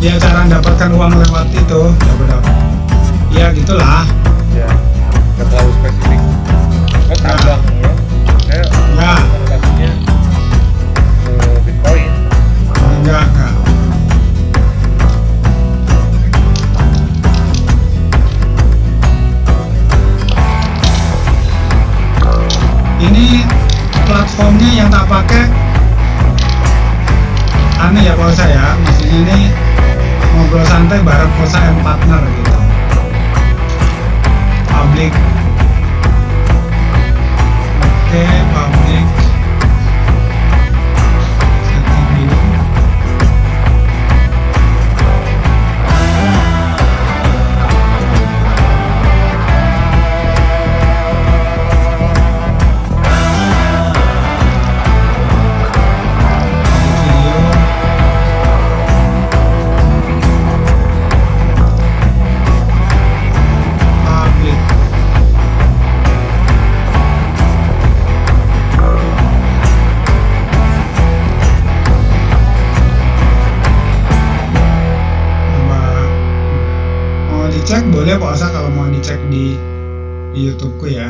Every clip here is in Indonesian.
Ya cara mendapatkan uang lewat itu dapat. Ya gitulah. Ya, nggak terlalu spesifik. Oh, tambang ya. Saya Ya. konotasinya Bitcoin. Enggak. Ini platformnya yang tak pakai aneh ya kalau saya, maksudnya ini ngobrol santai bareng Kosa and partner gitu. Public. Oke, public. Setting dulu. Public. Coba mau dicek boleh Pak Osa kalau mau dicek di YouTubeku ya.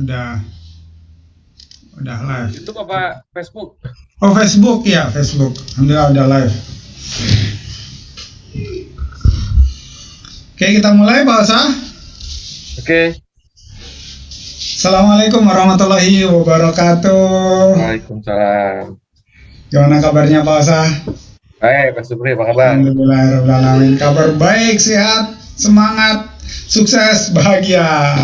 Udah live. YouTube apa Facebook? Oh Facebook ya, Facebook. Alhamdulillah udah live. Oke, kita mulai Pak Osa. Oke. Assalamualaikum warahmatullahi wabarakatuh. Waalaikumsalam. Gimana kabarnya Pak Osa? Hai, Pak Supri, apa kabar? Alhamdulillahirrahmanirrahim. Kabar baik, sehat, semangat, sukses, bahagia.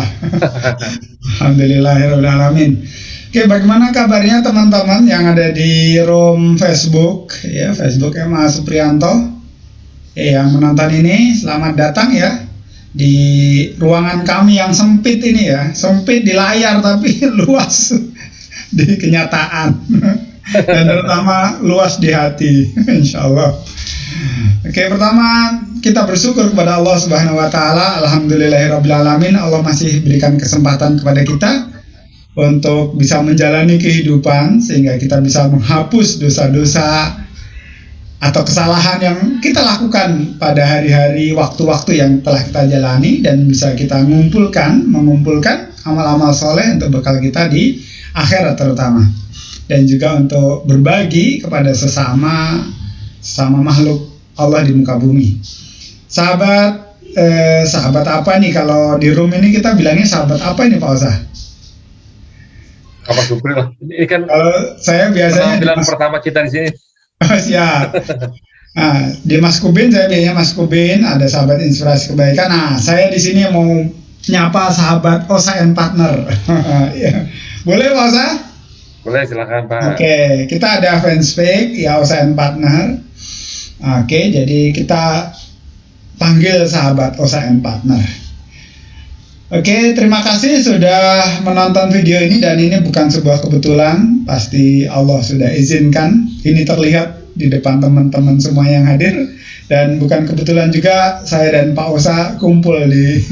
Alhamdulillahirrahmanirrahim. Oke, bagaimana kabarnya teman-teman yang ada di room Facebook? Ya, Facebooknya Mas Suprianto. Yang menonton ini, selamat datang ya di ruangan kami yang sempit ini ya. Sempit di layar tapi luas di kenyataan. Dan terutama luas di hati, insya Allah. Oke, pertama kita bersyukur kepada Allah Subhanahu Wa Taala. Alhamdulillahirobbilalamin. Allah masih berikan kesempatan kepada kita untuk bisa menjalani kehidupan sehingga kita bisa menghapus dosa-dosa atau kesalahan yang kita lakukan pada hari-hari waktu-waktu yang telah kita jalani dan bisa kita mengumpulkan amal-amal soleh untuk bekal kita di akhirat terutama. Dan juga untuk berbagi kepada sesama makhluk Allah di muka bumi. Sahabat apa nih kalau di room ini kita bilangnya sahabat apa ini Pak Osa? Apa Supri lah. Ini kan Kalau saya biasanya penampilan pertama kita di sini. Oh, siap. Nah, di Mas Kubin saya bilangnya Mas Kubin, ada sahabat inspirasi kebaikan. Nah, saya di sini mau nyapa sahabat Osa and partner. Ya. Boleh Pak Osa? Boleh, silakan Pak. Oke, kita ada fanspage ya Osa and partner. Oke, jadi kita panggil sahabat Osa and partner. Oke, terima kasih sudah menonton video ini dan ini bukan sebuah kebetulan, pasti Allah sudah izinkan. Ini terlihat di depan teman-teman semua yang hadir dan bukan kebetulan juga saya dan Pak Osa kumpul di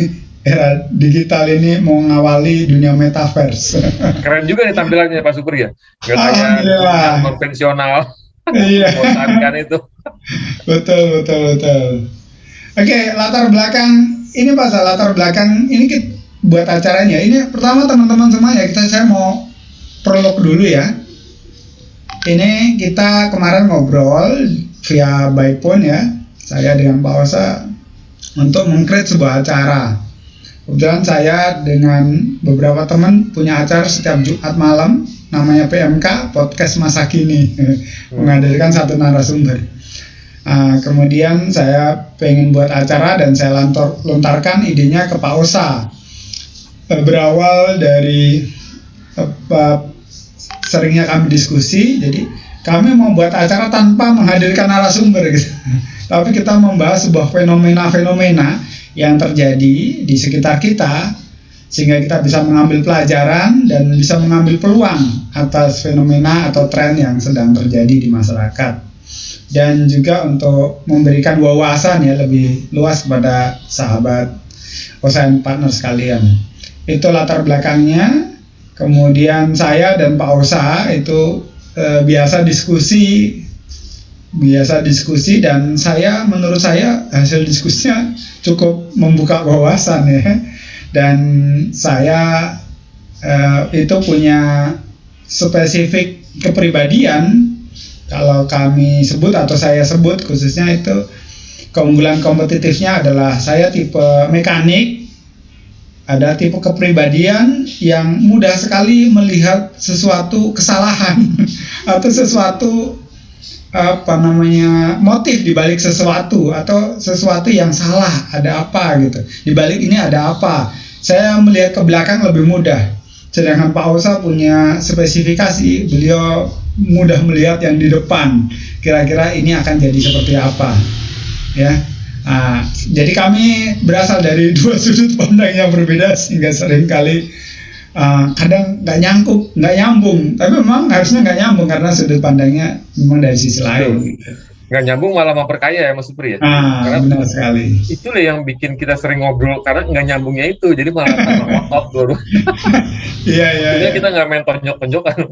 era digital ini mau ngawali dunia metaverse. Keren juga nih tampilannya Pak Supri ya. Gak Alhamdulillah. kayak konvensional. Iya. Bosankan itu. Betul. Oke, latar belakang ini Pak, latar belakang ini kita buat acaranya. Ini pertama teman-teman semua ya, saya mau prolog dulu ya. Ini kita kemarin ngobrol via by phone ya, saya dengan Pak Osa untuk meng-create sebuah acara. Kebetulan saya dengan beberapa teman punya acara setiap Jumat malam, namanya PMK, Podcast Masa Kini, menghadirkan satu narasumber. Kemudian saya pengen buat acara dan saya lontarkan idenya ke Pak Osa. Berawal dari seringnya kami diskusi, jadi kami mau buat acara tanpa menghadirkan narasumber gitu. Tapi kita membahas sebuah fenomena-fenomena yang terjadi di sekitar kita sehingga kita bisa mengambil pelajaran dan bisa mengambil peluang atas fenomena atau tren yang sedang terjadi di masyarakat. Dan juga untuk memberikan wawasan ya lebih luas kepada sahabat Osa and partner sekalian. Itu latar belakangnya. Kemudian saya dan Pak Osa itu biasa diskusi biasa diskusi, dan menurut saya hasil diskusinya cukup membuka wawasan ya. Dan saya itu punya spesifik kepribadian, kalau kami sebut atau saya sebut khususnya itu keunggulan kompetitifnya adalah saya tipe mekanik. Ada tipe kepribadian yang mudah sekali melihat sesuatu kesalahan atau sesuatu motif di balik sesuatu, atau sesuatu yang salah, ada apa gitu. Di balik ini ada apa? Saya melihat ke belakang lebih mudah. Sedangkan Pak Osa punya spesifikasi, beliau mudah melihat yang di depan. Kira-kira ini akan jadi seperti apa, ya. Jadi kami berasal dari dua sudut pandang yang berbeda, sehingga seringkali kadang nggak nyambung. Tapi memang harusnya nggak nyambung karena sudut pandangnya memang dari sisi lain. Gitu. Nggak nyambung malah memperkaya ya Mas Supri ya. Karena benar sekali. Itulah yang bikin kita sering ngobrol, karena nggak nyambungnya itu, jadi malah tambah otot dulu. Iya. Jadi kita nggak main tonjok-tonjokan.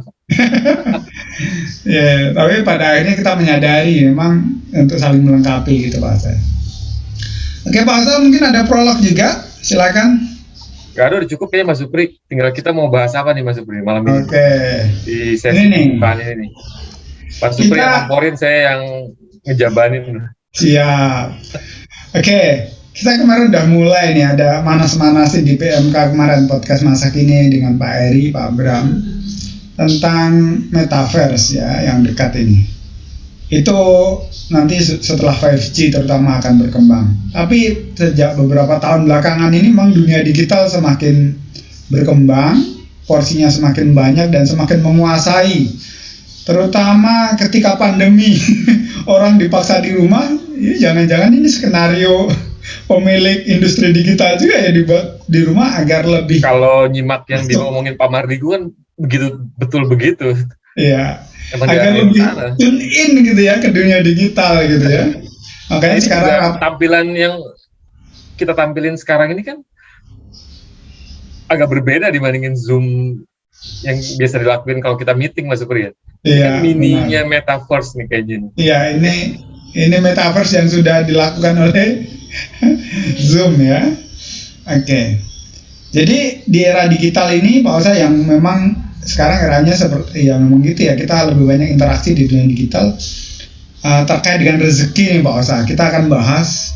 Ya, tapi pada akhirnya kita menyadari memang untuk saling melengkapi gitu Pak Asa. Oke Pak Asa, mungkin ada prolog juga, silakan. Gak ada, udah cukup ya Mas Supri. Tinggal kita mau bahas apa nih Mas Supri malam ini? Oke. Di sesi pembukaan ini nih. Mas Supri yang ngomporin, saya yang ngejabanin. Siap. Oke, kita kemarin udah mulai nih, ada manas-manasin di PMK kemarin, podcast masa kini dengan Pak Eri, Pak Bram, tentang metaverse ya yang dekat ini. Itu nanti setelah 5G terutama akan berkembang. Tapi sejak beberapa tahun belakangan ini memang dunia digital semakin berkembang, porsinya semakin banyak dan semakin menguasai. Terutama ketika pandemi, orang dipaksa di rumah, ya jangan-jangan ini skenario pemilik industri digital juga ya dibuat di rumah agar lebih. Kalau nyimak yang diomongin Pak Mardigu kan betul begitu. Iya. Agar lebih tune in gitu ya ke dunia digital gitu ya. Makanya sekarang tampilan yang kita tampilin sekarang ini kan agak berbeda dibandingin Zoom yang biasa dilakuin kalau kita meeting Mas Supri ya. Iya. Mininya metaverse nih kayaknya. Iya, ini metaverse yang sudah dilakukan oleh Zoom ya. Oke. Jadi di era digital ini Pak Osa yang memang sekarang eranya seperti ya memang gitu ya, kita lebih banyak interaksi di dunia digital. Terkait dengan rezeki nih Pak Osa, kita akan bahas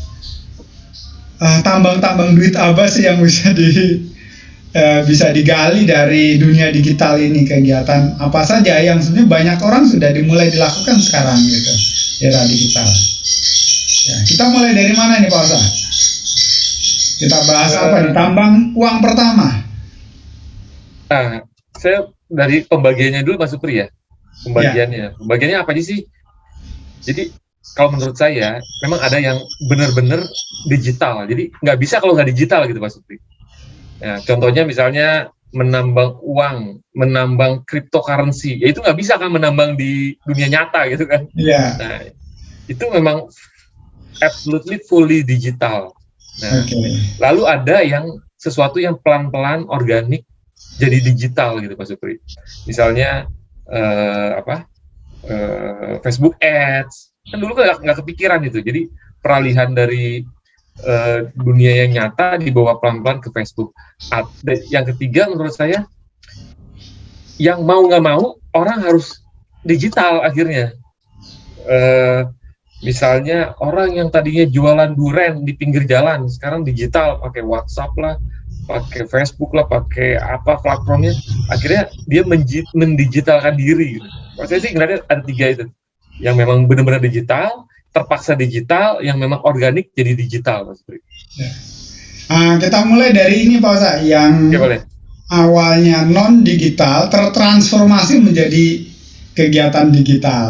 tambang-tambang duit apa sih yang bisa digali dari dunia digital ini, kegiatan apa saja yang sebenarnya banyak orang sudah dimulai dilakukan sekarang gitu, era digital. Ya, kita mulai dari mana nih Pak Osa? Kita bahas apa nih? Tambang uang pertama. Saya dari pembagiannya dulu Mas Supri ya. Pembagiannya apa aja sih? Jadi kalau menurut saya memang ada yang benar-benar digital. Jadi nggak bisa kalau nggak digital gitu Mas Supri. Ya, contohnya misalnya menambang uang, menambang cryptocurrency. Ya itu nggak bisa kan menambang di dunia nyata gitu kan. Iya. Nah, itu memang absolutely fully digital. Nah, lalu ada yang sesuatu yang pelan-pelan organik jadi digital gitu Pak Supri. Misalnya Facebook Ads, kan dulu nggak kepikiran gitu. Jadi peralihan dari dunia yang nyata dibawa pelan-pelan ke Facebook. Yang ketiga menurut saya, yang mau nggak mau orang harus digital akhirnya. Misalnya orang yang tadinya jualan duren di pinggir jalan, sekarang digital, pakai WhatsApp lah, pakai Facebook lah, pakai apa platformnya, akhirnya dia mendigitalkan diri. Saya sih ngeliatnya ada 3 itu, yang memang benar-benar digital, terpaksa digital, yang memang organik jadi digital, Mas Bri. Ya. Kita mulai dari ini Pak Osa, yang awalnya non digital tertransformasi menjadi kegiatan digital.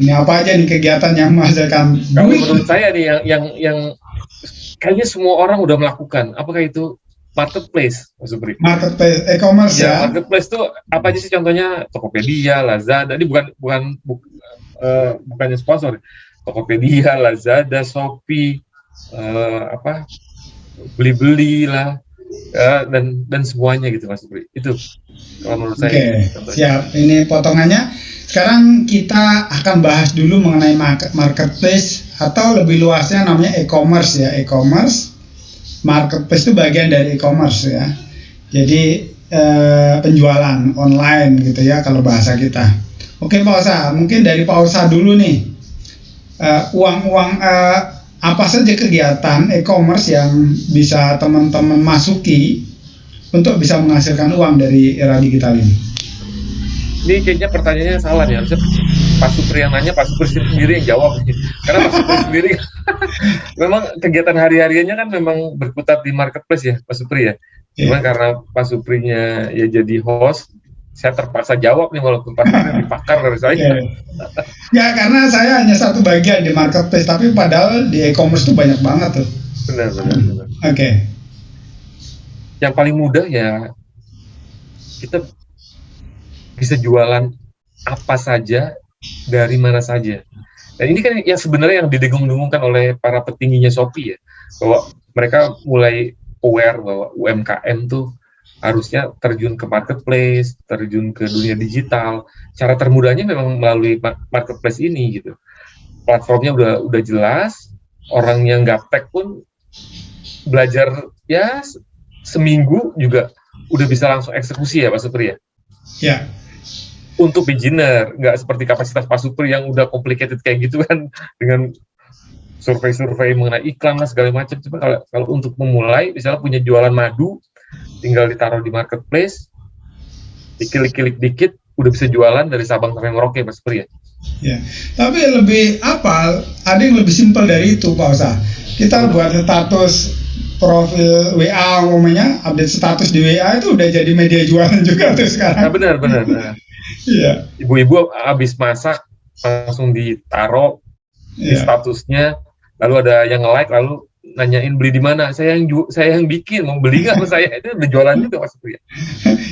Ini apa aja nih kegiatan yang menghasilkan duit? Kalau menurut saya nih yang kayaknya semua orang udah melakukan. Apakah itu marketplace, Mas Supri? Marketplace, e-commerce ya. Marketplace tuh apa aja sih contohnya? Tokopedia, Lazada. Ini bukannya sponsor. Tokopedia, Lazada, Shopee, beli-beli lah. Dan semuanya gitu Mas Supri. Itu kalau menurut saya. Siap. Ini potongannya. sekarang kita akan bahas dulu mengenai marketplace atau lebih luasnya namanya e-commerce ya. E-commerce, marketplace itu bagian dari e-commerce ya. Jadi penjualan online gitu ya kalau bahasa kita. Oke Pak Osa, mungkin dari Pak Osa dulu nih. Apa saja kegiatan e-commerce yang bisa teman-teman masuki untuk bisa menghasilkan uang dari era digital ini? Ini kayaknya pertanyaannya salah nih, harusnya Pak Supri yang nanya, Pak Supri sendiri yang jawab. Karena Pak Supri sendiri memang kegiatan hari-hariannya kan memang berkutat di marketplace ya, Pak Supri ya. Cuman karena Pak Suprinya ya jadi host, saya terpaksa jawab nih walaupun Pak Supri dipakar dari saya. Ya karena saya hanya satu bagian di marketplace, tapi padahal di e-commerce itu banyak banget tuh. Benar. Oke. Yang paling mudah ya kita bisa jualan apa saja dari mana saja. Dan ini kan yang sebenarnya yang didengung-dengungkan oleh para petingginya Shopee ya, bahwa mereka mulai aware bahwa UMKM tuh harusnya terjun ke marketplace, terjun ke dunia digital. Cara termudahnya memang melalui marketplace ini gitu. Platformnya udah jelas, orang yang gaptek pun belajar ya seminggu juga udah bisa langsung eksekusi ya Pak Supri ya. Ya. Untuk beginner, nggak seperti kapasitas Pak Supri yang udah complicated kayak gitu kan, dengan survei mengenai iklan lah segala macam. Cuma kalau untuk memulai, misalnya punya jualan madu, tinggal ditaruh di marketplace, diklik dikit, udah bisa jualan dari Sabang sampai Merauke, Mas Supri ya. Ya, tapi lebih ada yang lebih simpel dari itu Pak Osa. Kita buat status profil WA umumnya, update status di WA itu udah jadi media jualan juga tuh sekarang. Nah, benar. Iya. Ibu-ibu habis masak langsung ditaruh di statusnya, lalu ada yang nge-like, lalu nanyain beli di mana, saya yang bikin, mau beli nggak sama saya, itu udah jualan juga Mas Supri ya.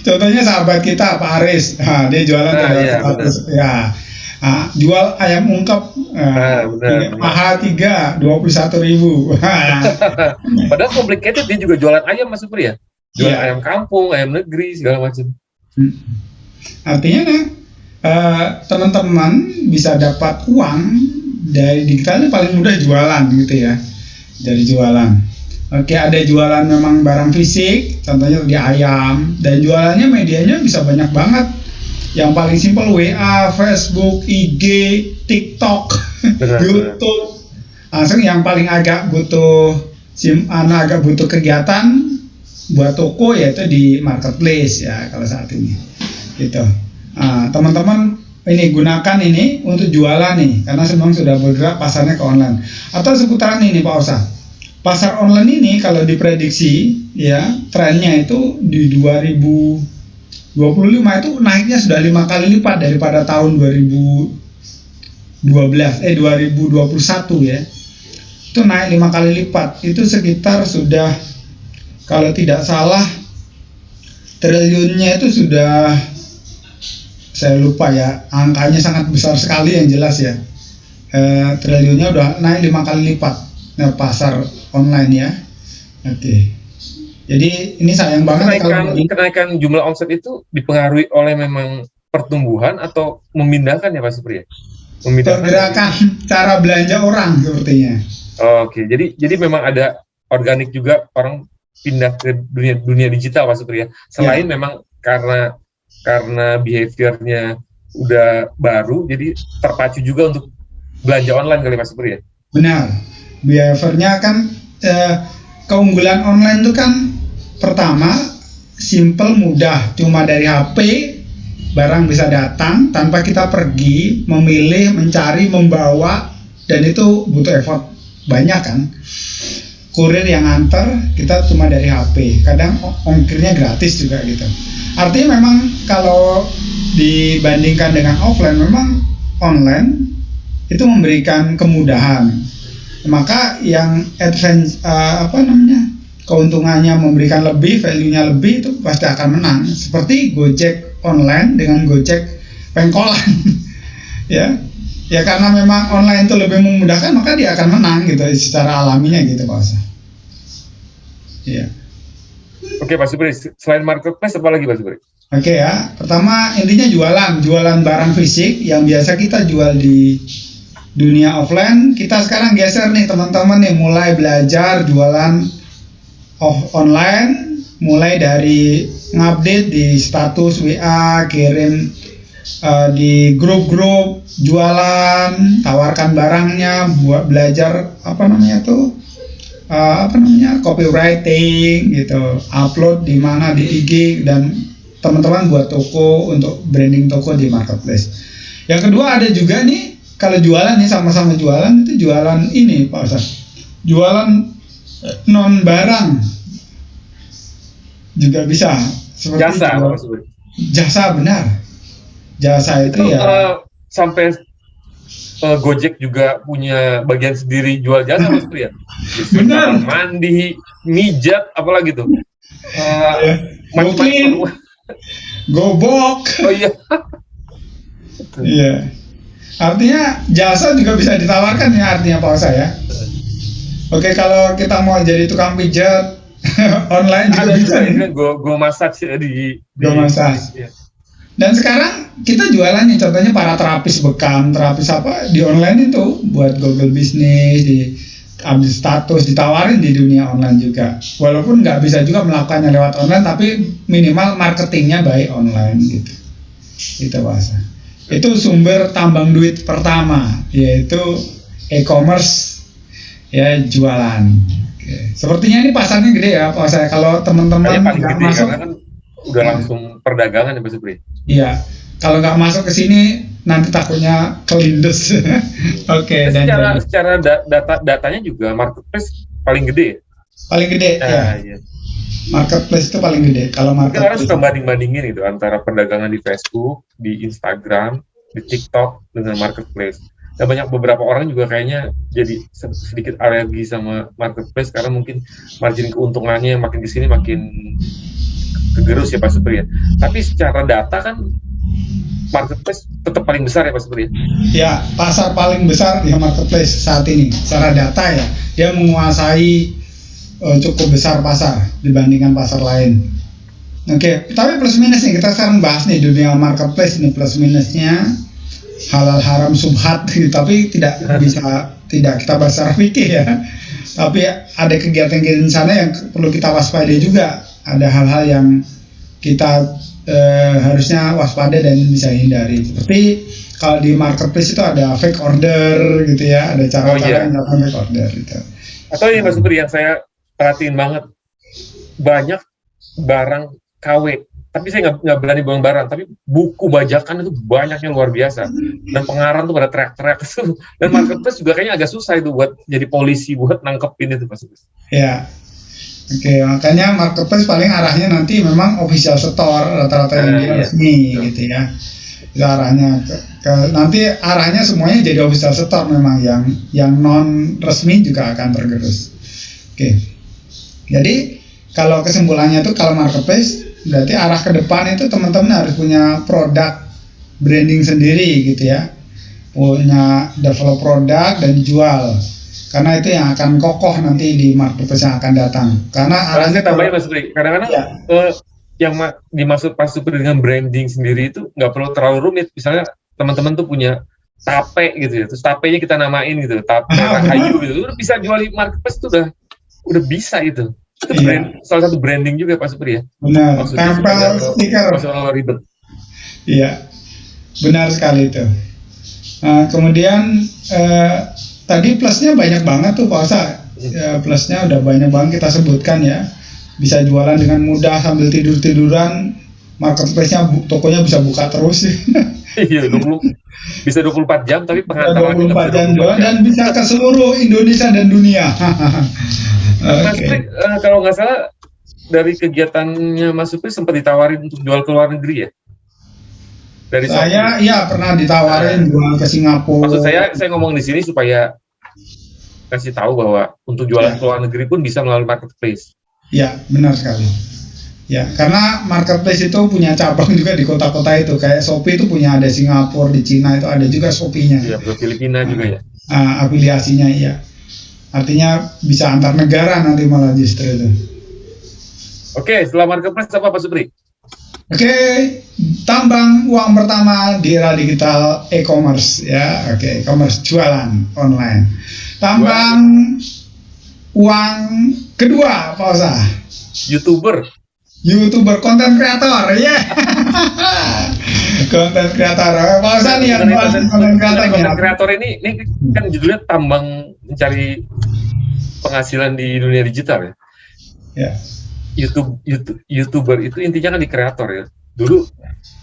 Contohnya sahabat kita Pak Aris, dia jualan status ya. Jual ayam ungkep, mahal 21.000. Padahal complicated, dia juga jualan ayam Mas Supri ya, jualan ayam kampung, ayam negeri segala macam. Artinya teman-teman bisa dapat uang dari digitalnya paling mudah jualan gitu ya, dari jualan. Oke, ada jualan memang barang fisik, contohnya di ayam, dan jualannya medianya bisa banyak banget. Yang paling simpel WA, Facebook, IG, TikTok, YouTube. Langsung yang paling agak butuh kegiatan buat toko yaitu di marketplace ya kalau saat ini. Gitu. Teman-teman ini gunakan ini untuk jualan nih, karena memang sudah bergerak pasarnya ke online. Atau seputaran ini Pak Osa. Pasar online ini kalau diprediksi ya trennya itu di 2025 itu naiknya sudah 5 kali lipat daripada tahun 2021 ya. Itu naik 5 kali lipat. Itu sekitar sudah kalau tidak salah triliunnya itu sudah, saya lupa ya, angkanya sangat besar sekali yang jelas ya. Triliunnya udah naik 5 kali lipat pasar online ya. Oke. Jadi ini sayang banget kenaikan jumlah omset itu dipengaruhi oleh memang pertumbuhan atau memindahkan ya Pak Supri ya? Pergerakan cara belanja orang sepertinya. Oke. Jadi memang ada organik juga, orang pindah ke dunia digital Pak Supri ya. Selain memang karena behaviornya udah baru, jadi terpacu juga untuk belanja online kali Pak Supri ya. Benar. Behaviornya kan keunggulan online itu kan pertama simple, mudah, cuma dari HP barang bisa datang tanpa kita pergi, memilih, mencari, membawa, dan itu butuh effort banyak kan. Kurir yang antar kita cuma dari HP, kadang ongkirnya gratis juga gitu. Artinya memang kalau dibandingkan dengan offline, memang online itu memberikan kemudahan. Maka yang keuntungannya memberikan lebih, value-nya lebih, itu pasti akan menang. Seperti Gojek online dengan Gojek pengkolan. ya karena memang online itu lebih memudahkan, maka dia akan menang gitu secara alaminya gitu Pak Osa. Ya. Oke, Pak Supri, selain marketplace apa lagi Pak Supri? Oke ya, pertama intinya jualan barang fisik yang biasa kita jual di dunia offline. Kita sekarang geser nih teman-teman nih, mulai belajar jualan online, mulai dari ngupdate di status WA, kirim di grup-grup jualan, tawarkan barangnya, buat belajar copywriting gitu, upload di mana di IG, dan teman-teman buat toko untuk branding toko di marketplace. Yang kedua ada juga nih, kalau jualan nih sama-sama jualan, itu jualan ini Pak Ustaz, jualan non barang juga bisa, seperti jasa, benar, jasa itu ya sampai Gojek juga punya bagian sendiri jual jasa Mas Pri ya. Benar. Mandi, mijat, apalagi tuh. Macam-macam. Gobok. Oh iya. Iya. Artinya jasa juga bisa ditawarkan ya, artinya Pak Osa ya. Oke, kalau kita mau jadi tukang pijat online juga bisa nih. Go massage di Go massage. Ya. Dan sekarang kita jualan nih, contohnya para terapis bekam, terapis apa di online itu buat Google Business, di ambil status, ditawarin di dunia online juga. Walaupun nggak bisa juga melakukannya lewat online, tapi minimal marketingnya by online gitu. Itu bahasa. Itu sumber tambang duit pertama, yaitu e-commerce, ya jualan. Oke. Sepertinya ini pasarnya gede ya, Pak saya. Kalau teman-teman nggak masuk, kan udah langsung perdagangan ya Pak Supri. Iya, kalau nggak masuk ke sini nanti takutnya kelindes. Oke. Dan secara datanya juga marketplace paling gede ya? Paling gede ya. Iya. Marketplace itu paling gede. Kalau marketplace orang suka banding-bandingin itu antara perdagangan di Facebook, di Instagram, di TikTok dengan marketplace. Dan beberapa orang juga kayaknya jadi sedikit alergi sama marketplace karena mungkin margin keuntungannya makin kesini makin kegerus ya Pak Supri ya. Tapi secara data kan marketplace tetap paling besar ya Pak Supri ya? Ya, pasar paling besar ya marketplace saat ini. Secara data ya, dia menguasai cukup besar pasar dibandingkan pasar lain. Oke, tapi plus minus nih, kita sekarang bahas nih dunia marketplace nih, plus minusnya halal haram subhat gitu, tapi tidak kita bahas secara fikih ya. Tapi ada kegiatan-kegiatan di sana yang perlu kita waspadai juga. Ada hal-hal yang kita harusnya waspada dan bisa hindari. Seperti kalau di marketplace itu ada fake order gitu ya, ada cara-cara yang melakukan fake order gitu. Atau ini Mas Supri yang saya perhatiin banget, banyak barang KW, tapi saya nggak berani bawa barang, tapi buku bajakan itu banyaknya luar biasa, dan pengarang tuh pada teriak-teriak tuh, dan marketplace juga kayaknya agak susah itu buat jadi polisi buat nangkepin itu Mas Supri. Ya. Oke, makanya marketplace paling arahnya nanti memang official store rata-rata yang resmi gitu ya. Itu arahnya nanti arahnya semuanya jadi official store, memang yang non resmi juga akan tergerus. Oke. Jadi kalau kesimpulannya itu, kalau marketplace berarti arah ke depan itu teman-teman harus punya produk branding sendiri gitu ya. Punya develop produk dan dijual. Karena itu yang akan kokoh nanti di marketplace yang akan datang. Karena arahnya tambahin Mas Supri, kadang-kadang yang dimaksud Pak Supri dengan branding sendiri itu nggak perlu terlalu rumit. Misalnya teman-teman tuh punya tape gitu ya, terus tapenya kita namain gitu, tape Rahayu gitu, udah bisa jual di marketplace tuh udah bisa itu. Itu salah satu branding juga Pak Supri ya. Benar. Tempel stiker. Masalah ribet. Iya, benar sekali itu. Kemudian tadi plusnya banyak banget tuh Pak Osa. Ya, plusnya udah banyak banget kita sebutkan ya. Bisa jualan dengan mudah sambil tidur-tiduran. Marketplace-nya, tokonya bisa buka terus. Iya, bisa 24 jam tapi pengantarannya 24 jam jualan dan bisa ke seluruh Indonesia dan dunia. Mas Supri, kalau nggak salah dari kegiatannya Mas Supri sempat ditawarin untuk jual ke luar negeri ya? Dari saya iya pernah ditawarin jual ke Singapura. Maksud saya ngomong di sini supaya kasih tahu bahwa untuk jualan ke luar negeri pun bisa melalui marketplace. Ya, benar sekali. Ya, karena marketplace itu punya cabang juga di kota-kota itu. Kayak Shopee itu punya ada Singapura, di Cina itu ada juga Shopee-nya. Iya, di Filipina juga ya. Afiliasinya iya. Artinya bisa antar negara nanti malah justru itu. Oke, setelah marketplace apa Pak Supri? Oke, tambang uang pertama di era digital e-commerce ya. Oke, e-commerce jualan online. Tambang uang kedua Pak Osa. YouTuber, konten kreator, ya. Konten kreator. Pak Osa nih yang bahas konten kreator. Konten kreator ini kan judulnya tambang mencari penghasilan di dunia digital ya. Ya. YouTuber itu intinya kan di kreator ya. Dulu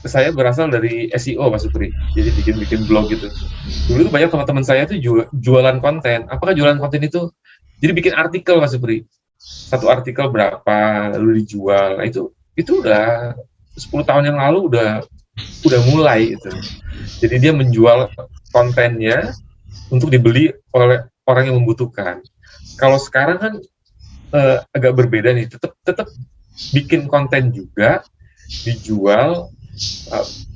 saya berasal dari SEO Pak Supri, jadi bikin blog gitu. Dulu tuh banyak teman-teman saya tuh jualan konten. Apakah jualan konten itu? Jadi bikin artikel Pak Supri. Satu artikel berapa lalu dijual. Nah, itu udah 10 tahun yang lalu udah mulai itu. Jadi dia menjual kontennya untuk dibeli oleh orang yang membutuhkan. Kalau sekarang kan agak berbeda nih, tetap bikin konten juga dijual,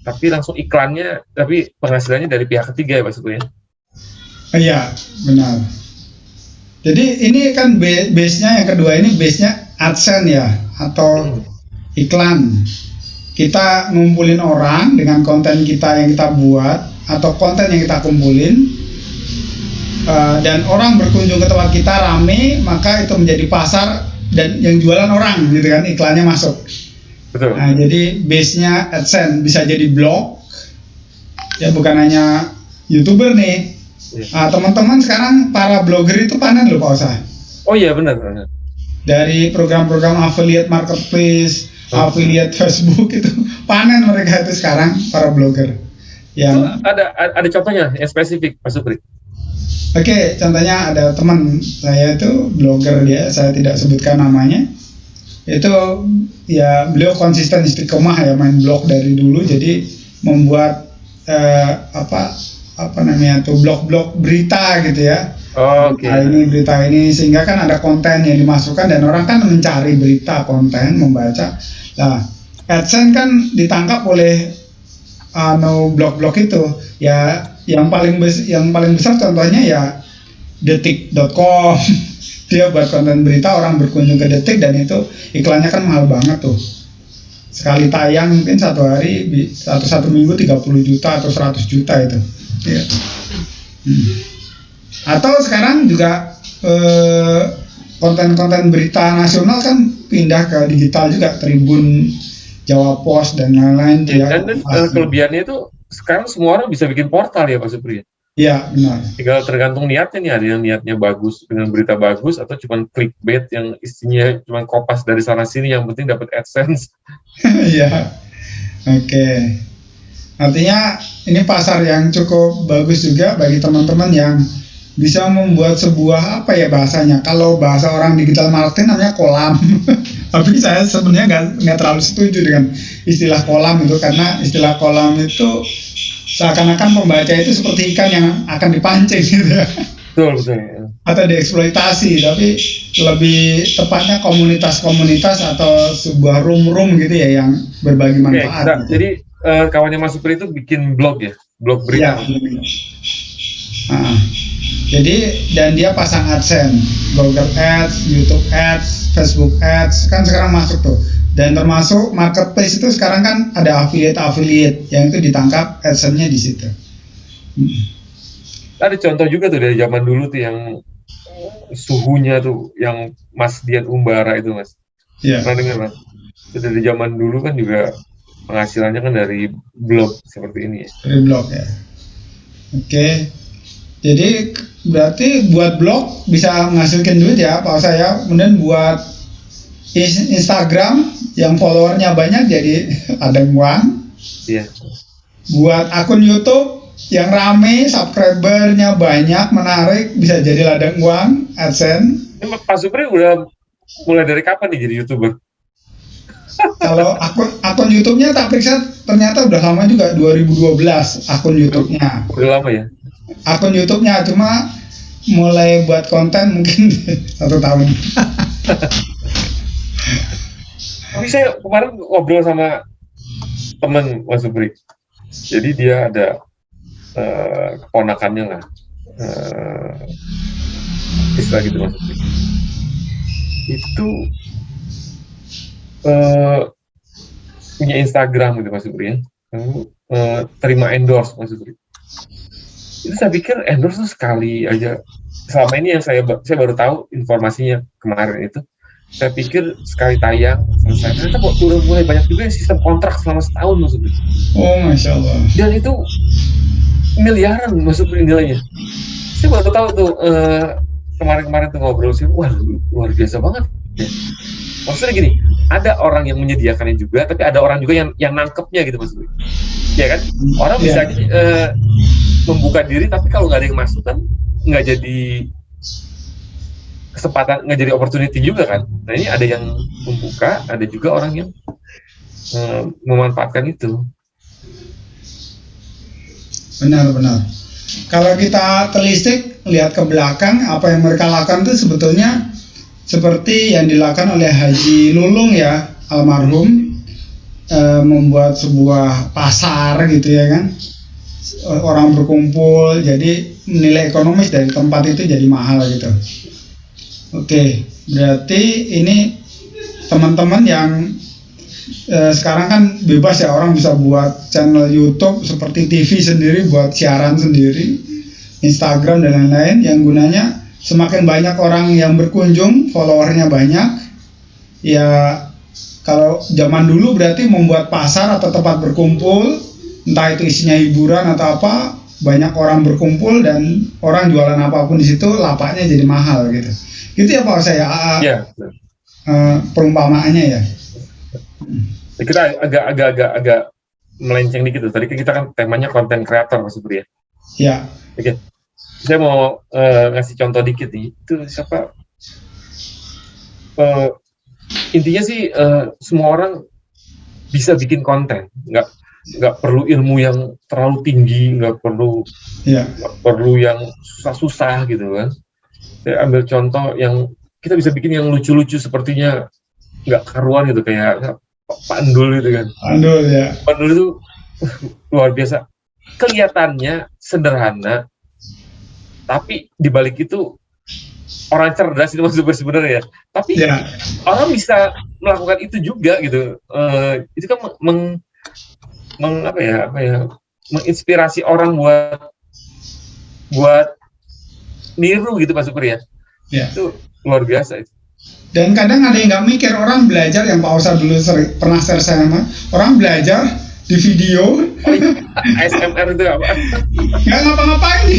tapi langsung iklannya, tapi penghasilannya dari pihak ketiga ya Pak Supri ya? Iya, benar. Jadi ini kan base-nya yang kedua ini base-nya AdSense ya, atau iklan. Kita ngumpulin orang dengan konten kita yang kita buat atau konten yang kita kumpulin, dan orang berkunjung ke tempat kita rame, maka itu menjadi pasar dan yang jualan orang gitu kan, iklannya masuk. Betul. Nah, jadi base-nya AdSense, bisa jadi blog ya, bukan hanya YouTuber nih. Teman-teman sekarang para blogger itu panen loh Pak Osa. Oh iya benar. Dari program-program affiliate marketplace, affiliate Facebook itu panen mereka itu sekarang para blogger. Yang ada contohnya yang spesifik Pak Supri? Oke, contohnya ada teman saya itu blogger dia, saya tidak sebutkan namanya. Itu ya beliau konsisten istiqomah ya main blog dari dulu, jadi membuat apa namanya tuh blog-blog berita gitu ya. Oke. Berita ini sehingga kan ada konten yang dimasukkan dan orang kan mencari berita, konten, membaca. Nah, AdSense kan ditangkap oleh blog-blog itu ya. Yang paling besar contohnya ya detik.com. Dia buat konten berita, orang berkunjung ke Detik dan itu iklannya kan mahal banget tuh. Sekali tayang mungkin satu hari, satu minggu 30 juta atau 100 juta itu ya. Atau sekarang juga konten-konten berita nasional kan pindah ke digital juga, Tribun, Jawa Post dan lain-lain ya. Dan kelebihannya itu sekarang semua orang bisa bikin portal ya Pak Supri? Iya benar. Tinggal tergantung niatnya nih, ada yang niatnya bagus dengan berita bagus atau cuma clickbait yang isinya cuma kopas dari sana sini, yang penting dapat AdSense. Iya. Oke. Artinya ini pasar yang cukup bagus juga bagi teman-teman yang bisa membuat sebuah apa ya bahasanya, kalau bahasa orang digital marketing namanya kolam. Tapi saya sebenarnya nggak terlalu setuju dengan istilah kolam itu, karena istilah kolam itu seakan-akan pembaca itu seperti ikan yang akan dipancing gitu ya. Betul. Atau dieksploitasi, tapi lebih tepatnya komunitas-komunitas atau sebuah room gitu ya yang berbagi manfaat. Gitu. Jadi kawannya Mas Supri itu bikin blog ya, blog berita. Jadi dan dia pasang AdSense, Google Ads, YouTube Ads, Facebook Ads kan sekarang masuk tuh. Dan termasuk marketplace itu sekarang kan ada affiliate yang itu ditangkap AdSense-nya di situ. Ada contoh juga tuh dari zaman dulu tuh yang suhunya tuh yang Mas Dian Umbara itu Mas. Iya. Pernah dengar Mas? Itu dari zaman dulu kan juga penghasilannya kan dari blog seperti ini ya. Dari blog ya. Oke. Jadi berarti buat blog bisa menghasilkan duit ya Pak saya. Kemudian buat Instagram yang followernya banyak jadi ada uang. Iya. Buat akun YouTube yang rame, subscribernya banyak, menarik, bisa jadi ladang uang, AdSense. Ini Pak Supri udah mulai dari kapan nih jadi YouTuber? Kalau akun YouTube-nya tak periksa, ternyata udah lama juga, 2012 akun YouTube-nya. Udah lama ya? Akun YouTube-nya, cuma mulai buat konten mungkin 1 tahun. Tapi saya kemarin ngobrol sama temen Mas Supri. Jadi dia ada keponakannya lah, istilah gitu Mas Supri. Itu eh, punya Instagram gitu Mas Supri ya, kamu terima endorse Mas Supri. Itu saya pikir endorse tuh sekali aja. Selama ini yang saya baru tahu informasinya kemarin itu. Saya pikir sekali tayang selesai. Ternyata kok udah mulai banyak juga yang sistem kontrak selama setahun Mas Supri. Oh, Masya Allah. Dan itu miliaran Mas Supri nilainya. Saya baru tahu tuh kemarin-kemarin tuh ngobrol sih, wah luar biasa banget. Ya. Maksudnya gini, ada orang yang menyediakannya juga, tapi ada orang juga yang nangkepnya gitu Mas Supri. Ya kan? Orang bisa aja membuka diri, tapi kalau nggak ada yang masuk kan nggak jadi kesempatan, nggak jadi opportunity juga kan. Nah ini ada yang membuka, ada juga orang yang memanfaatkan itu. Benar-benar. Kalau kita telisik, lihat ke belakang, apa yang mereka lakukan itu sebetulnya seperti yang dilakukan oleh Haji Lulung ya, almarhum, membuat sebuah pasar gitu ya kan. Orang berkumpul, jadi nilai ekonomis dari tempat itu jadi mahal gitu. Oke, berarti ini teman-teman yang sekarang kan bebas ya, orang bisa buat channel YouTube seperti TV sendiri, buat siaran sendiri, Instagram dan lain-lain, yang gunanya semakin banyak orang yang berkunjung, followernya banyak. Ya kalau zaman dulu berarti membuat pasar atau tempat berkumpul, entah itu isinya hiburan atau apa, banyak orang berkumpul dan orang jualan apapun di situ, lapaknya jadi mahal gitu. Gitu ya Pak saya. Perumpamaannya ya. Kita agak melenceng dikit tuh. Tadi kita kan temanya konten kreator Mas Supri ya. Ya. Oke. Saya mau ngasih contoh dikit nih. Itu siapa? Intinya sih semua orang bisa bikin konten. Nggak perlu ilmu yang terlalu tinggi, nggak perlu yang susah-susah gitu kan. Saya ambil contoh yang kita bisa bikin yang lucu-lucu, sepertinya nggak karuan gitu, kayak Pandul gitu kan. Pandul ya. Pandul itu luar biasa. Kelihatannya sederhana, tapi dibalik itu orang cerdas itu maksudnya sebenarnya. Tapi orang bisa melakukan itu juga gitu. Itu kan menginspirasi orang buat niru gitu Mas Supri ya. Itu luar biasa itu. Dan kadang ada yang nggak mikir, orang belajar, yang Pak Osa dulu pernah share sama orang belajar di video. ASMR itu apa? Nggak ngapa-ngapain.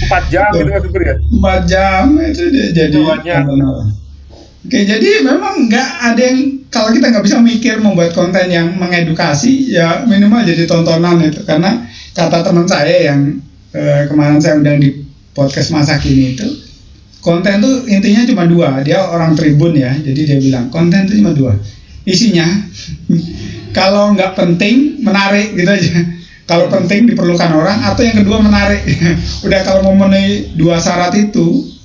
4 jam gitu Mas Supri ya. 4 jam itu jadi. Oke, jadi memang nggak ada yang, kalau kita nggak bisa mikir membuat konten yang mengedukasi, ya minimal jadi tontonan itu. Karena kata teman saya yang kemarin saya undang di podcast masa kini itu, konten tuh intinya cuma 2. Dia orang Tribun ya, jadi dia bilang konten itu cuma 2. Isinya kalau nggak penting, menarik gitu aja. Kalau penting diperlukan orang, atau yang kedua menarik. Udah kalau memenuhi 2 syarat itu,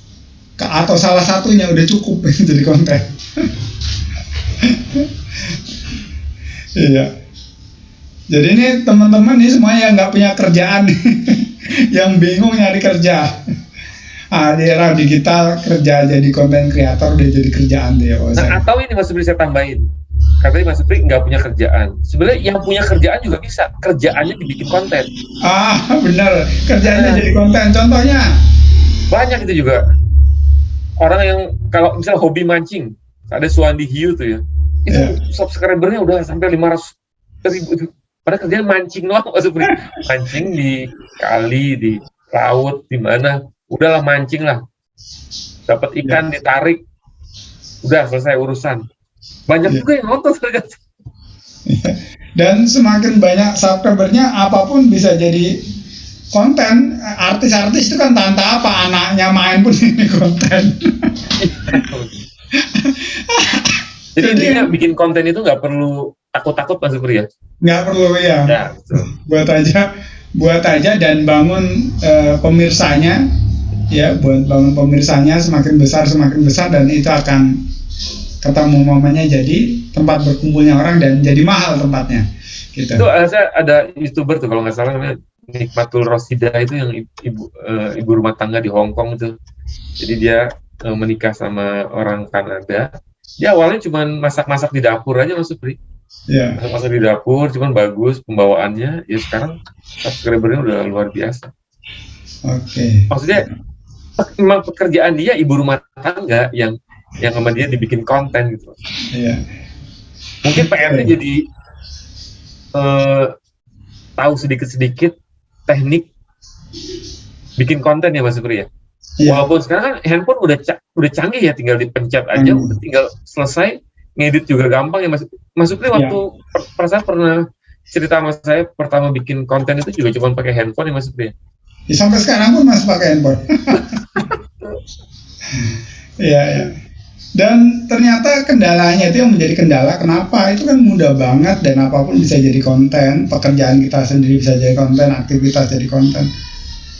atau salah satunya udah cukup jadi konten. Iya. Jadi ini teman-teman nih semuanya yang nggak punya kerjaan, yang bingung nyari kerja. Di era digital, kerja jadi konten kreator udah jadi kerjaan deh. Atau ini Mas Supri saya tambahin, katanya Mas Supri nggak punya kerjaan. Sebenarnya yang punya kerjaan juga bisa, kerjaannya dibikin konten. Benar, kerjaannya jadi konten. Contohnya banyak itu juga. Orang yang kalau misalnya hobi mancing, ada Suwandi Hiu tuh ya, itu subscribernya udah sampai 500.000 tuh. Padahal kerjaan mancing doang Mas Supri. Mancing di kali, di laut, di mana. Udahlah mancing lah, dapat ikan ditarik, udah selesai urusan. Banyak juga yang nonton ternyata. Dan semakin banyak subscribernya, apapun bisa jadi konten. Artis-artis itu kan tanpa apa, anaknya main pun ini konten. Jadi intinya bikin konten itu nggak perlu takut-takut Mas Supri ya. Nggak perlu ya. Buat aja dan bangun pemirsanya. Ya, buat bangun pemirsanya semakin besar dan itu akan ketemu momennya, jadi tempat berkumpulnya orang dan jadi mahal tempatnya. Gitu. Itu ada YouTuber tuh kalau nggak salah namanya Nikmatul Rosida, itu yang ibu rumah tangga di Hong Kong itu. Jadi dia menikah sama orang Kanada, Dia awalnya cuma masak-masak di dapur aja Mas Supri. Ya, Masak-masak di dapur, cuman bagus pembawaannya. Ya sekarang subscribernya udah luar biasa. oke. Maksudnya memang pekerjaan dia ibu rumah tangga yang sama dia dibikin konten gitu. Iya. Mungkin PR-nya jadi tahu sedikit-sedikit teknik bikin konten ya Mas Supri ya. Iya. Walaupun sekarang kan handphone udah canggih ya, tinggal dipencet aja, udah tinggal selesai, ngedit juga gampang ya Mas Supri. Waktu perasaan pernah cerita sama saya pertama bikin konten itu juga cuma pakai handphone ya Mas Supri. Ya, sampai sekarang pun masih pakai handphone. Iya, ya. Dan ternyata kendalanya itu yang menjadi kendala, kenapa? Itu kan mudah banget dan apapun bisa jadi konten, pekerjaan kita sendiri bisa jadi konten, aktivitas jadi konten,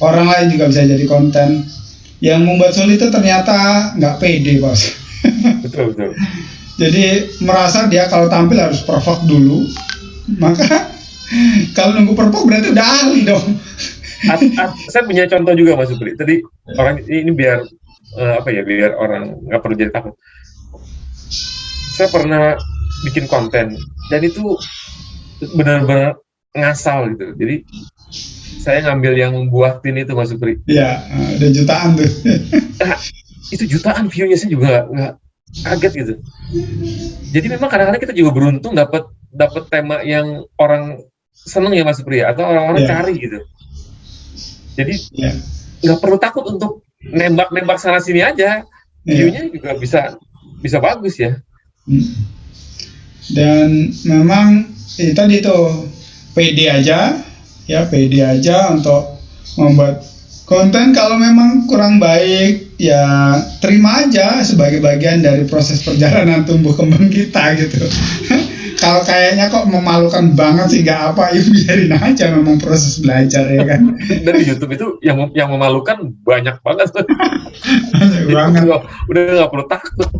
orang lain juga bisa jadi konten. Yang membuat sulit itu ternyata nggak pede, Bos. Betul. Jadi merasa dia kalau tampil harus perfect dulu, maka kalau nunggu perfect berarti udah ahli dong. Saya punya contoh juga Mas Supri. Tadi orang ini biar biar orang nggak perlu jadi takut. Saya pernah bikin konten dan itu benar-benar ngasal gitu. Jadi saya ngambil yang buatin itu Mas Supri. Iya, udah jutaan tuh. Itu jutaan view-nya, saya juga nggak kaget gitu. Jadi memang kadang-kadang kita juga beruntung dapat tema yang orang seneng ya Mas Supri ya, atau orang-orang cari gitu. Jadi nggak perlu takut untuk nembak sana sini aja, view-nya juga bisa bagus ya. Dan memang tadi tuh pede aja untuk membuat konten. Kalau memang kurang baik ya terima aja sebagai bagian dari proses perjalanan tumbuh kembang kita gitu. Kalau kayaknya kok memalukan banget sih nggak apa, ya biarin aja, memang proses belajar ya kan. Dan di YouTube itu yang memalukan banyak banget. Udah nggak perlu takut.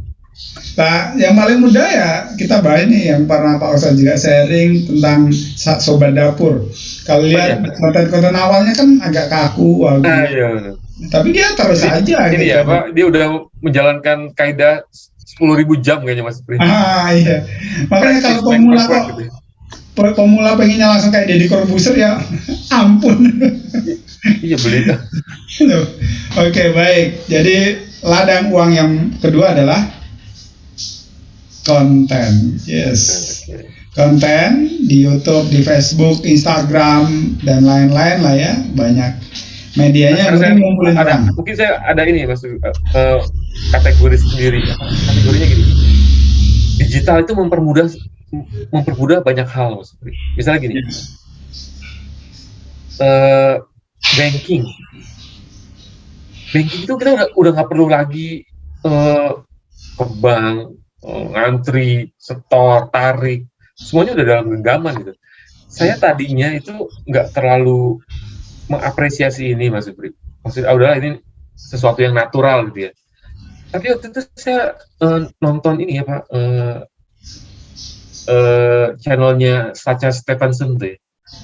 Nah, yang paling mudah ya kita bahas nih yang pernah Pak Osan juga sharing tentang Sobat Dapur. Kalau lihat konten-konten awalnya kan agak kaku, iya. Tapi dia terus aja ini gitu. Ya Pak, dia udah menjalankan kaidah 10.000 jam kayaknya Mas Pri. Iya. Makanya kalau pemula pengennya langsung kayak Deddy Corbuzier ya ampun. Iya beli. Oke, baik. Jadi ladang uang yang kedua adalah konten. Yes. Konten di YouTube, di Facebook, Instagram dan lain-lain lah ya, banyak medianya. Mungkin saya ada ini Mas, kategori sendiri. Kategorinya gini. Digital itu mempermudah banyak hal Mas. Misalnya gini. Banking itu kita udah nggak perlu lagi ke bank, ngantri, setor, tarik, semuanya udah dalam genggaman gitu. Saya tadinya itu nggak terlalu mengapresiasi ini Mas Supri. Maksudnya udahlah ini sesuatu yang natural gitu ya. Tapi waktu itu saya nonton ini ya Pak, channelnya Sacha Stephenson tuh ya.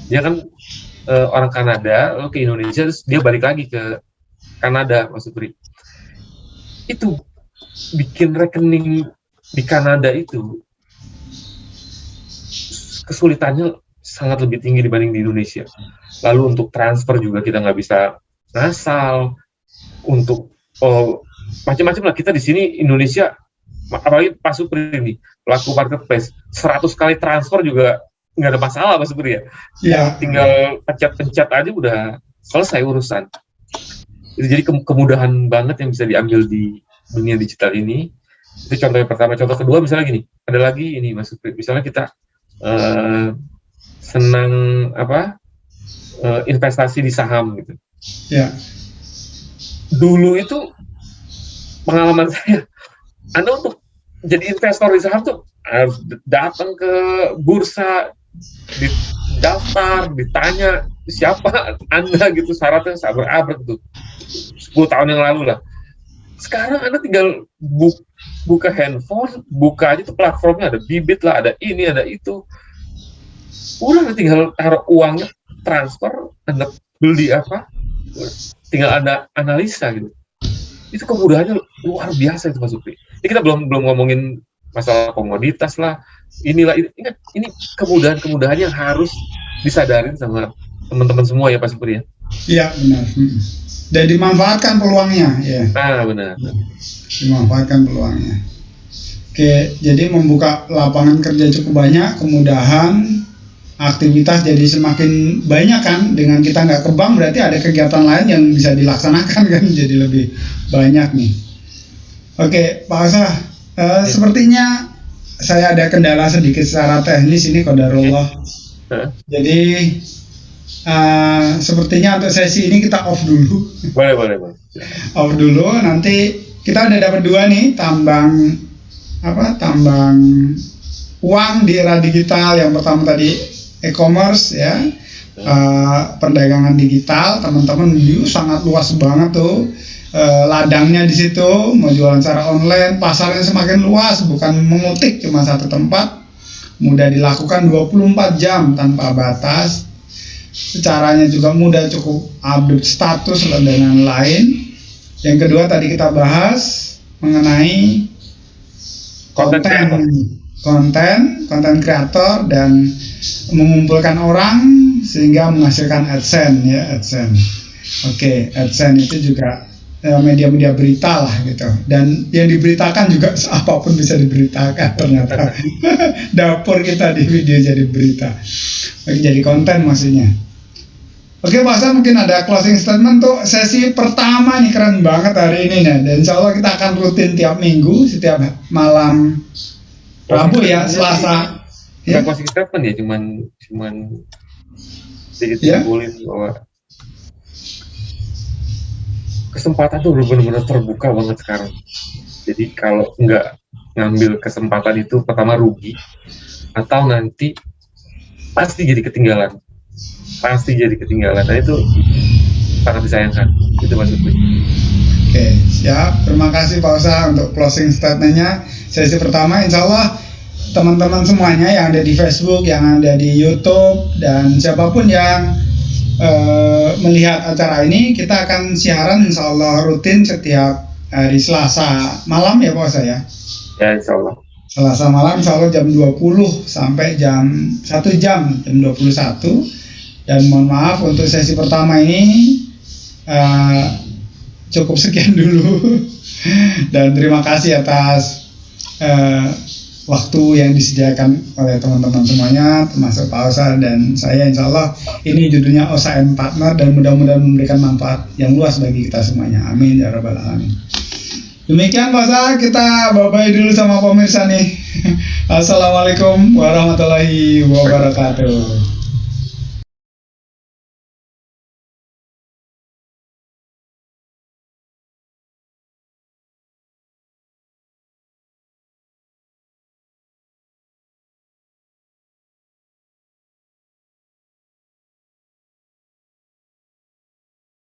Dia kan orang Kanada, lalu ke Indonesia, terus dia balik lagi ke Kanada Mas Supri. Itu bikin rekening di Kanada itu kesulitannya sangat lebih tinggi dibanding di Indonesia. Lalu untuk transfer juga kita nggak bisa ngasal, untuk macam-macam lah. Kita di sini Indonesia, apalagi Pak Supri ini pelaku marketplace, 100 kali transfer juga nggak ada masalah Mas Supri ya. Tinggal pencet-pencet aja udah selesai urusan. Jadi kemudahan banget yang bisa diambil di dunia digital ini. Itu contoh yang pertama. Contoh kedua misalnya gini, ada lagi ini Mas Supri, misalnya kita senang investasi di saham gitu. Dulu itu pengalaman saya, Anda untuk jadi investor di saham tuh harus datang ke bursa, daftar, ditanya siapa Anda gitu, syaratnya sabar-sabar tuh 10 tahun yang lalu lah. Sekarang Anda tinggal buka handphone, buka aja tuh platformnya, ada Bibit lah, ada ini, ada itu. Udah tinggal taruh uangnya, transfer, Anda beli apa, tinggal Anda analisa gitu. Itu kemudahannya luar biasa itu Mas Supri. Ini kita belum ngomongin masalah komoditas lah, inilah ingat ini kemudahan-kemudahan yang harus disadarin sama teman-teman semua ya Pak Supri ya. Iya benar. Dan dimanfaatkan peluangnya ya. Benar. Dimanfaatkan peluangnya. Oke, jadi membuka lapangan kerja cukup banyak, kemudahan, aktivitas jadi semakin banyak kan. Dengan kita nggak ke bank berarti ada kegiatan lain yang bisa dilaksanakan kan, jadi lebih banyak nih. Oke, Pak Asa, sepertinya saya ada kendala sedikit secara teknis ini, qadarullah. Jadi sepertinya untuk sesi ini kita off dulu. Boleh. Off dulu, nanti kita udah dapat 2 nih, tambang uang di era digital. Yang pertama tadi e-commerce ya, perdagangan digital, teman-teman sangat luas banget tuh. Ladangnya di situ, mau jualan secara online, pasarnya semakin luas, bukan mengutik cuma satu tempat, mudah dilakukan 24 jam tanpa batas. Caranya juga mudah, cukup update status dan lain-lain. Yang kedua tadi kita bahas mengenai konten kreator dan mengumpulkan orang sehingga menghasilkan AdSense ya, AdSense. Oke, AdSense itu juga media-media berita lah gitu, dan yang diberitakan juga apapun bisa diberitakan ternyata. Dapur kita di video jadi berita, jadi konten maksudnya. Oke Pak Asa, mungkin ada closing statement tuh sesi pertama nih, keren banget hari ini nih, dan insya Allah kita akan rutin tiap minggu setiap malam Rabu ya, Selasa. Bukan closing statement ya, cuman sedikit simpulin bahwa kesempatan tuh benar-benar terbuka banget sekarang. Jadi kalau nggak ngambil kesempatan itu, pertama rugi, atau nanti pasti jadi ketinggalan. Nah itu sangat disayangkan. Itu maksudnya. Oke, siap. Terima kasih Pak Usa untuk closing statement-nya. Sesi pertama, insya Allah teman-teman semuanya yang ada di Facebook, yang ada di YouTube, dan siapapun yang melihat acara ini, kita akan siaran insya Allah rutin setiap hari Selasa malam ya Pak Usa ya? Ya insya Allah. Selasa malam insya Allah jam 20 sampai jam 1 jam 21. Dan mohon maaf untuk sesi pertama ini cukup sekian dulu. Dan terima kasih atas waktu yang disediakan oleh teman-teman semuanya, termasuk Pak Osa dan saya. Insya Allah ini judulnya Osa and Partner, dan mudah-mudahan memberikan manfaat yang luas bagi kita semuanya. Amin ya rabbal alamin. Demikian Pak Osa, kita bye-bye dulu sama pemirsa nih. Assalamualaikum warahmatullahi wabarakatuh.